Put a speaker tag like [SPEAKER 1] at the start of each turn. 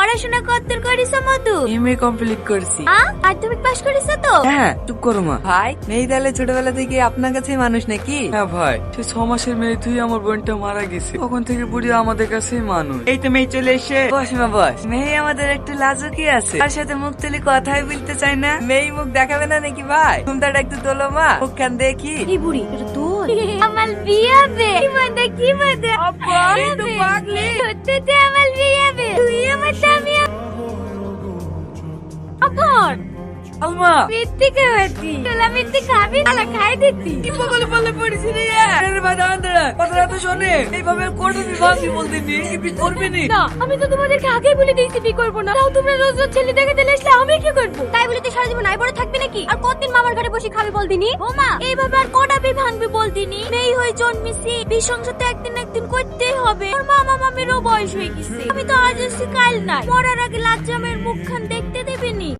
[SPEAKER 1] পড়াশোনা কতদূর করিস মধু?
[SPEAKER 2] এমএ কমপ্লিট করছি।
[SPEAKER 1] মাধ্যমিক পাস করিস তো?
[SPEAKER 2] হ্যাঁ, চুপ করো মা। ভাই, মেয়ে তাহলে ছোটবেলা থেকে আপনার কাছেই মানুষ নাকি? হ্যাঁ ভাই, সে 6 মাসের মেয়ে তুই আমার বোনটা মারা গেছে, তখন থেকে বুড়ি আমাদের কাছেই মানুষ। এই তো মেয়ে চলে এসে। বস মা বস। মেয়ে আমাদের একটু লাজুকি আছে, তার সাথে মুখ তুলে কথাই বলতে চাই না। মেয়ে মুখ দেখাবে না নাকি ভাই? ঘুমটাটা একটু তোলো মা, মুখখান দেখি।
[SPEAKER 1] এই বুড়ি এটা তোর? আমার বিয়ে হবে। কি মজা
[SPEAKER 2] আব্বা, এই তো পাগলি।
[SPEAKER 1] সত্যি আমার বিয়ে হবে। তুই আমার স্বামী। আপন
[SPEAKER 2] আলমা,
[SPEAKER 1] মিথ্যে খাওয়াতি। তোলা মিথ্যে খাবি না, খাই দিতি।
[SPEAKER 2] কি পাগল বলে পড়েছি রে? আরে ভাই দাঁড়ান দাঁড়ান, কথাটা তো শোনে। এইভাবে করবে বিভাগই বলতে নি, কি বি করবে নি?
[SPEAKER 1] না, আমি তো তোমাদেরকে আগেই বলে দিয়েছি বিয়ে করবো না। তাও তোমরা রোজ রোজ ছেলে দেখে দিলে আসলে আমি কি করবো? তাই বলে তুই সারা জীবন আই বড় থাকবি নাকি? আর কতদিন মামার ঘরে বসে খাবি বলদিনি? ও মা, এইভাবে আর কটা বিয়ে ভাঙবি বলদিনি? মেয়ে হয়ে জন্মেছি, বিয়ে সংসার তো একদিন একদিন করতেই হবে। আর মামা মামিরও বয়স হয়ে গেছে। আমি তো আজ এসে কাল নাই। মরার আগে লাজ্জামের মুখখান দেখতে দেবেনি।